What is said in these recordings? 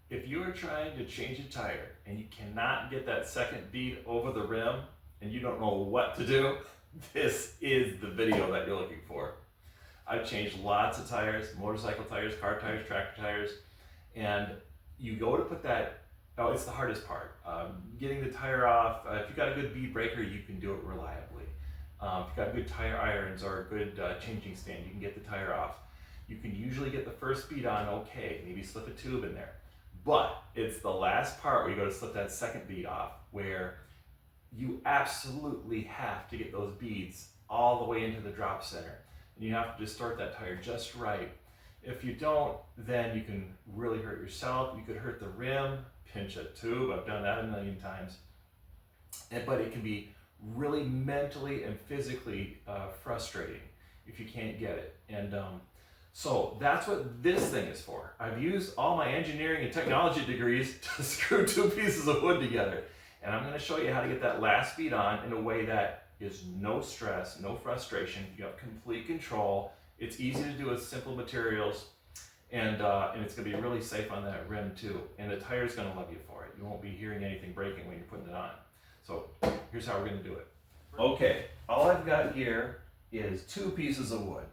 if you are trying to change a tire and you cannot get that second bead over the rim and you don't know what to do, this is the video that you're looking for. I've changed lots of tires, motorcycle tires, car tires, tractor tires, and you go to put that, oh, it's the hardest part. Getting the tire off, if you've got a good bead breaker, you can do it reliably. If you've got good tire irons or a good changing stand, you can get the tire off. You can usually get the first bead on okay, maybe slip a tube in there. But it's the last part where you go to slip that second bead off where you absolutely have to get those beads all the way into the drop center. And you have to distort that tire just right. If you don't, then you can really hurt yourself. You could hurt the rim, pinch a tube. I've done that a million times. But it can be really mentally and physically frustrating if you can't get it. And so that's what this thing is for. I've used all my engineering and technology degrees to screw two pieces of wood together. And I'm going to show you how to get that last bead on in a way that is no stress, no frustration. You have complete control. It's easy to do with simple materials, and it's going to be really safe on that rim too. And the tire's going to love you for it. You won't be hearing anything breaking when you're putting it on. So here's how we're going to do it. Okay, all I've got here is two pieces of wood.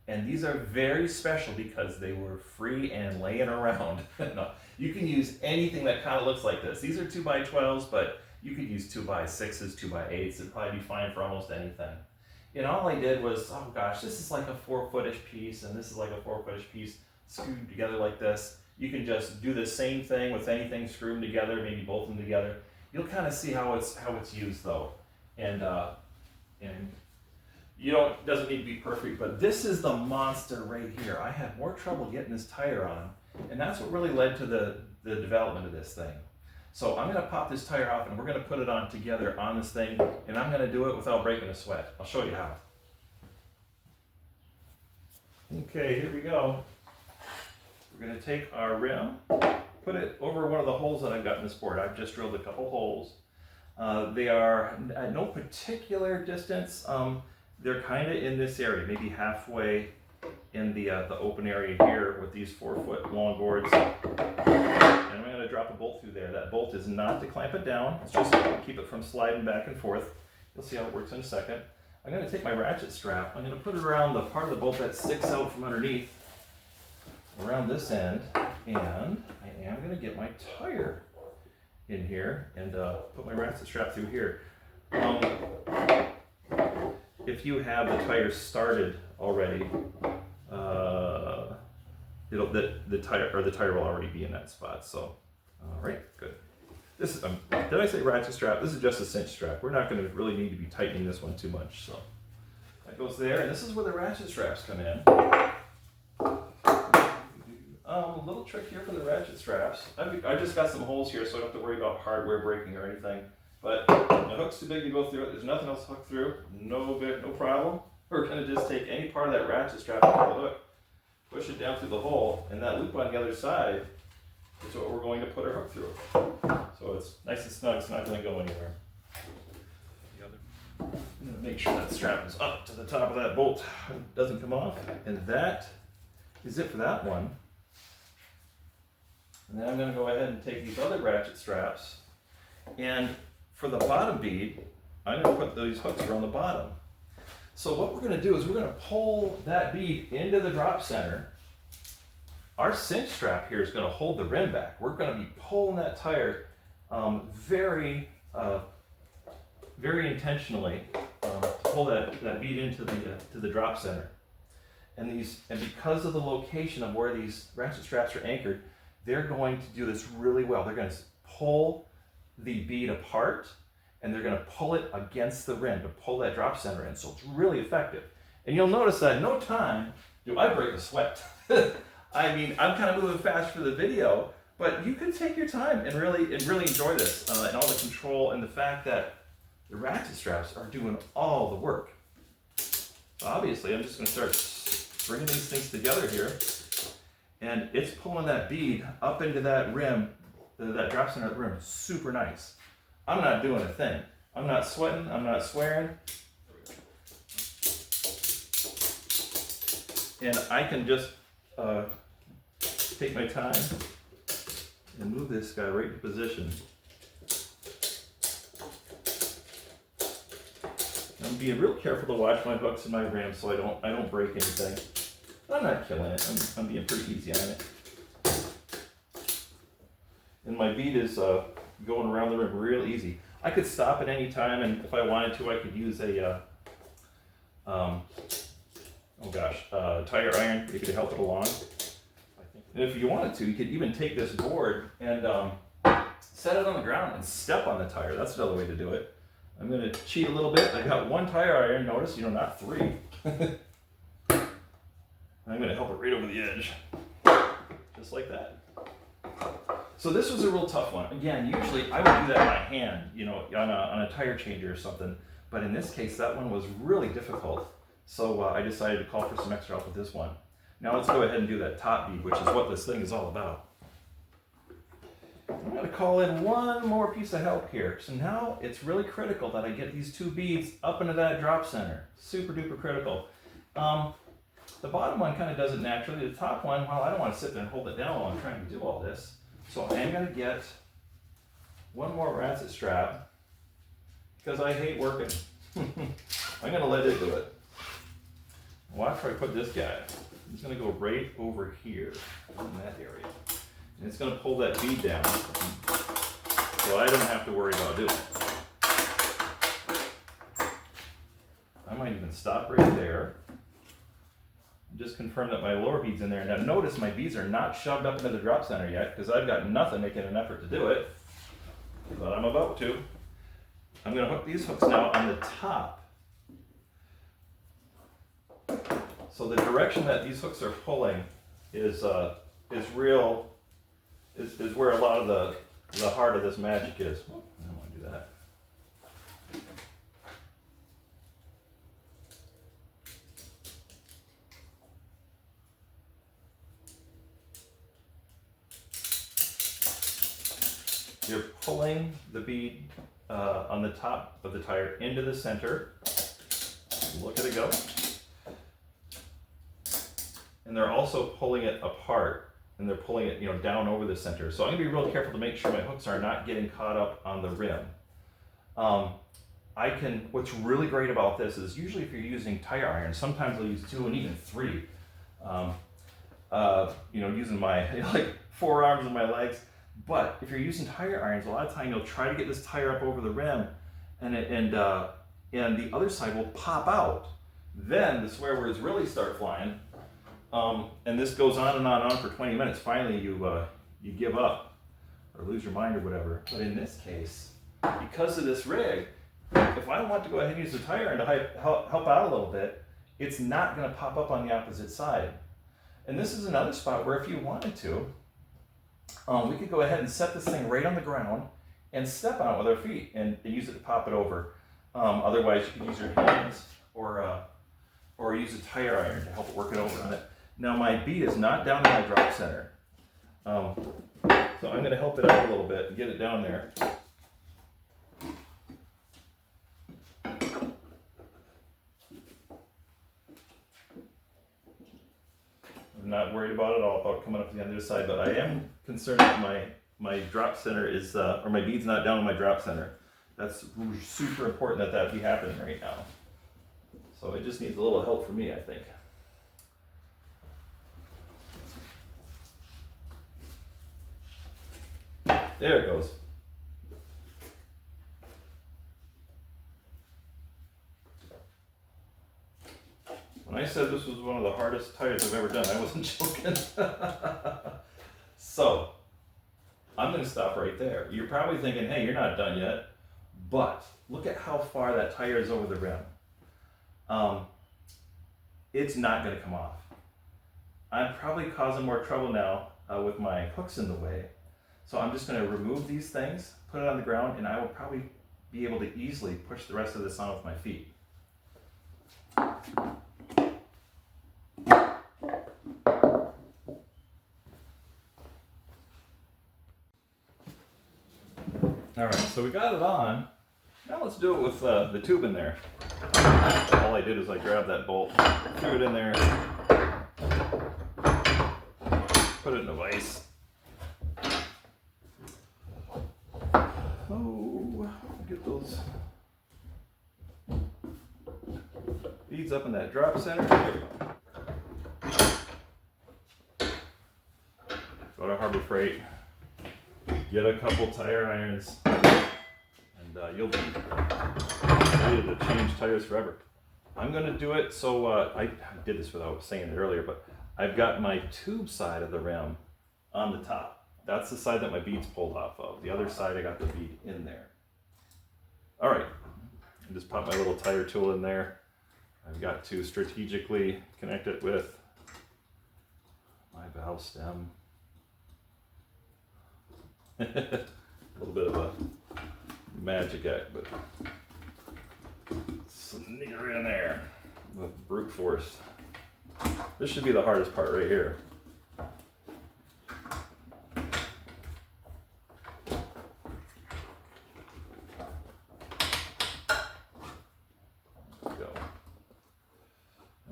And these are very special because they were free and laying around. No, you can use anything that kind of looks like this. These are 2x12s, but you could use 2x6s, 2x8s. It'd probably be fine for almost anything. And all I did was, oh gosh, this is like a 4-footish piece, and this is like a 4-footish piece screwed together like this. You can just do the same thing with anything, screw them together, maybe bolt them together. You'll kind of see how it's used though. And you know, it doesn't need to be perfect, but this is the monster right here. I had more trouble getting this tire on, and that's what really led to the development of this thing. So I'm gonna pop this tire off and we're gonna put it on together on this thing, and I'm gonna do it without breaking a sweat. I'll show you how. Okay, here we go. We're gonna take our rim, put it over one of the holes that I've got in this board. I've just drilled a couple holes. They are at no particular distance. They're kind of in this area, maybe halfway in the open area here with these 4-foot long boards. And I'm going to drop a bolt through there. That bolt is not to clamp it down. It's just to keep it from sliding back and forth. You'll see how it works in a second. I'm going to take my ratchet strap. I'm going to put it around the part of the bolt that sticks out from underneath, around this end. And I am going to get my tire in here and put my ratchet strap through here. If you have the tire started already, the tire will already be in that spot. So, all right, good. This is did I say ratchet strap? This is just a cinch strap. We're not going to really need to be tightening this one too much. So that goes there, and this is where the ratchet straps come in. A little trick here for the ratchet straps. I just got some holes here, so I don't have to worry about hardware breaking or anything. But the hook's too big to go through it. There's nothing else hooked through. No problem. We're going to just take any part of that ratchet strap out of the hook, push it down through the hole, and that loop on the other side is what we're going to put our hook through. So it's nice and snug. It's not going to go anywhere. I'm going to make sure that strap is up to the top of that bolt. It doesn't come off. And that is it for that one. And then I'm going to go ahead and take these other ratchet straps, and for the bottom bead, I'm going to put these hooks around the bottom. So what we're going to do is we're going to pull that bead into the drop center. Our cinch strap here is going to hold the rim back. We're going to be pulling that tire very intentionally to pull that bead into the drop center. And because of the location of where these ratchet straps are anchored, they're going to do this really well. They're going to pull the bead apart, and they're going to pull it against the rim to pull that drop center in. So it's really effective. And you'll notice that in no time do I break a sweat. I mean, I'm kind of moving fast for the video, but you can take your time and really enjoy this and all the control and the fact that the ratchet straps are doing all the work. So obviously, I'm just going to start bringing these things together here. And it's pulling that bead up into that rim, that drop center of the rim, super nice. I'm not doing a thing. I'm not sweating, I'm not swearing. And I can just take my time and move this guy right into position. I'm being real careful to watch my hooks and my rams so I don't break anything. I'm not killing it. I'm being pretty easy on it. And my bead is going around the rim real easy. I could stop at any time, and if I wanted to, I could use a tire iron if it could help it along. And if you wanted to, you could even take this board and set it on the ground and step on the tire. That's another way to do it. I'm going to cheat a little bit. I got one tire iron, notice, not three. I'm going to help it right over the edge, just like that. So this was a real tough one. Again, usually I would do that by hand, on a tire changer or something. But in this case, that one was really difficult. So I decided to call for some extra help with this one. Now let's go ahead and do that top bead, which is what this thing is all about. I'm going to call in one more piece of help here. So now it's really critical that I get these two beads up into that drop center. Super duper critical. The bottom one kind of does it naturally. The top one, well, I don't want to sit there and hold it down while I'm trying to do all this. So I am going to get one more ratchet strap because I hate working. I'm going to let it do it. Watch where I put this guy. It's going to go right over here in that area. And it's going to pull that bead down so I don't have to worry about doing it. I might even stop right there. Just confirm that my lower bead's in there. Now notice my beads are not shoved up into the drop center yet because I've got nothing making an effort to do it. But I'm about to. I'm going to hook these hooks now on the top. So the direction that these hooks are pulling is where a lot of the heart of this magic is. I don't want to do that. You're pulling the bead on the top of the tire into the center. Look at it go. And they're also pulling it apart, and they're pulling it, down over the center. So I'm gonna be real careful to make sure my hooks are not getting caught up on the rim. What's really great about this is usually if you're using tire irons, sometimes I'll use 2 and even 3. Using my 4 arms and my legs. But if you're using tire irons, a lot of time you'll try to get this tire up over the rim, and the other side will pop out. Then the swear words really start flying. And this goes on and on and on for 20 minutes. Finally, you give up or lose your mind or whatever. But in this case, because of this rig, if I want to go ahead and use the tire iron to help out a little bit, it's not going to pop up on the opposite side. And this is another spot where if you wanted to, we could go ahead and set this thing right on the ground and step on it with our feet and use it to pop it over. Otherwise, you could use your hands or use a tire iron to help it work it over on it. Now my bead is not down in my drop center. So I'm going to help it out a little bit and get it down there. I'm not worried about it all about coming up to the other side, but I am concerned that my drop center is, or my bead's not down in my drop center. That's super important that be happening right now. So it just needs a little help from me, I think. There it goes. When I said this was one of the hardest tires I've ever done, I wasn't joking. So, I'm going to stop right there. You're probably thinking, hey, you're not done yet. But look at how far that tire is over the rim. It's not going to come off. I'm probably causing more trouble now with my hooks in the way. So I'm just going to remove these things, put it on the ground, and I will probably be able to easily push the rest of this on with my feet. All right, so we got it on. Now let's do it with the tube in there. All I did is I grabbed that bolt, threw it in there, put it in a vise. So, get those beads up in that drop center. Go to Harbor Freight, get a couple tire irons, and you'll be ready to change tires forever. I'm going to do it, so I did this without saying it earlier, but I've got my tube side of the rim on the top. That's the side that my bead's pulled off of. The other side, I got the bead in there. All right, I just pop my little tire tool in there. I've got to strategically connect it with my valve stem. A little bit of a magic act, but sneak it in there with brute force. This should be the hardest part right here. There we go.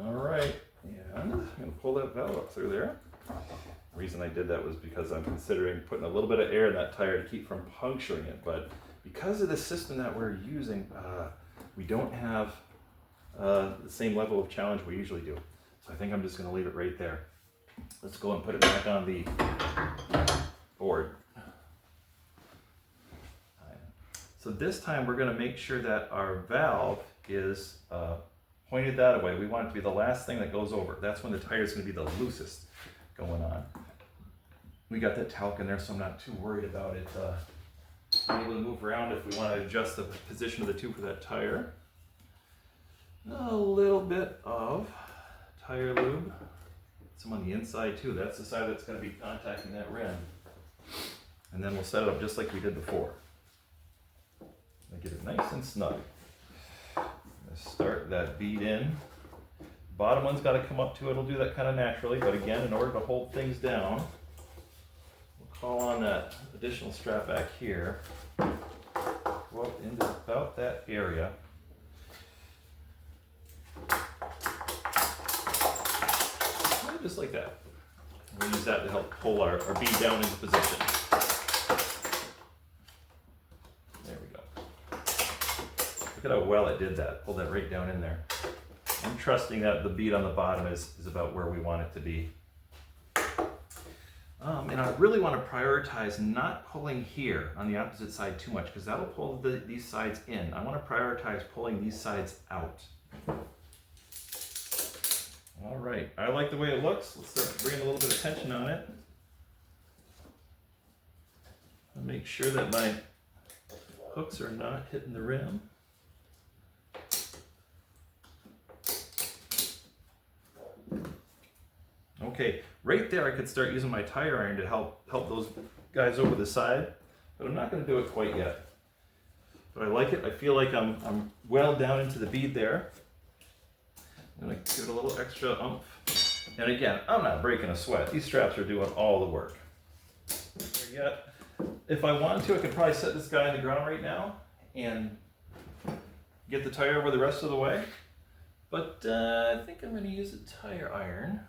All right, and I'm gonna pull that valve up through there. The reason I did that was because I'm considering putting a little bit of air in that tire to keep from puncturing it, but because of the system that we're using, we don't have the same level of challenge we usually do. So I think I'm just going to leave it right there. Let's go and put it back on the board. So this time we're going to make sure that our valve is pointed that way. We want it to be the last thing that goes over. That's when the tire is going to be the loosest going on. We got that talc in there, so I'm not too worried about it being able to move around if we want to adjust the position of the tube for that tire. A little bit of tire lube. Some on the inside too. That's the side that's going to be contacting that rim. And then we'll set it up just like we did before. Get it nice and snug. Start that bead in. Bottom one's got to come up to it. It'll do that kind of naturally, but again, in order to hold things down, we'll call on that additional strap back here. Go up into about that area. Just like that. We'll use that to help pull our bead down into position. There we go. Look at how well it did that. Pulled that right down in there. I'm trusting that the bead on the bottom is about where we want it to be. And I really want to prioritize not pulling here on the opposite side too much, because that'll pull these sides in. I want to prioritize pulling these sides out. All right, I like the way it looks. Let's start bringing a little bit of tension on it. I'll make sure that my hooks are not hitting the rim. Okay, right there I could start using my tire iron to help those guys over the side, but I'm not going to do it quite yet. But I like it. I feel like I'm well down into the bead there. I'm going to give it a little extra oomph. And again, I'm not breaking a sweat. These straps are doing all the work. Yet, if I wanted to, I could probably set this guy on the ground right now and get the tire over the rest of the way. But I think I'm going to use a tire iron.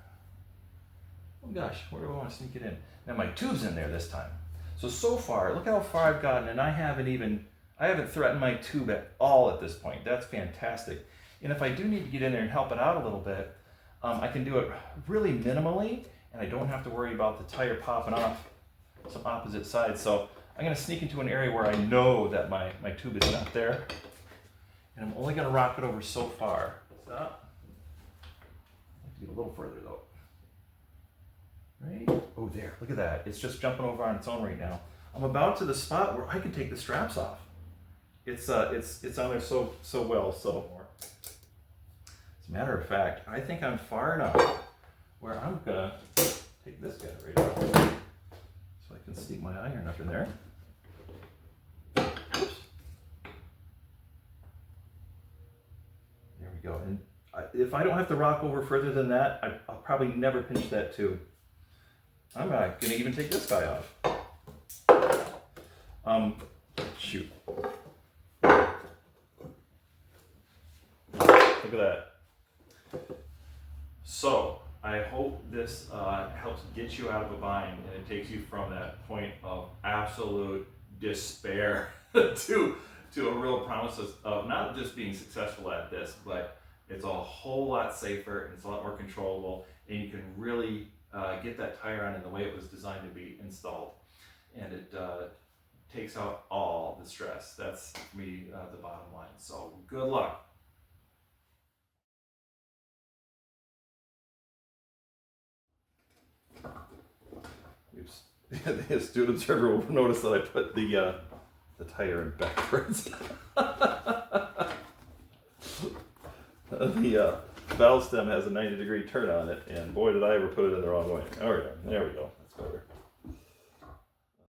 Oh gosh, where do I want to sneak it in? Now my tube's in there this time. So far, look how far I've gotten, and I haven't threatened my tube at all at this point. That's fantastic. And if I do need to get in there and help it out a little bit, I can do it really minimally, and I don't have to worry about the tire popping off some opposite sides. So I'm going to sneak into an area where I know that my tube is not there, and I'm only going to rock it over so far. Stop. I have to get a little further though. Right? Oh, there. Look at that. It's just jumping over on its own right now. I'm about to the spot where I can take the straps off. It's on there so well. So, as a matter of fact, I think I'm far enough where I'm gonna take this guy right off, so I can sneak my iron up in there. Oops. There we go. And if I don't have to rock over further than that, I'll probably never pinch that tube. I'm not gonna even take this guy off. Shoot. Look at that. So, I hope this helps get you out of a bind, and it takes you from that point of absolute despair to a real promise of not just being successful at this, but it's a whole lot safer and it's a lot more controllable, and you can really get that tire on in the way it was designed to be installed, and it takes out all the stress. That's, to me, the bottom line. So good luck. The students will notice that I put the tire in backwards. The valve stem has a 90-degree turn on it, and boy did I ever put it in the wrong way. There we go. That's better.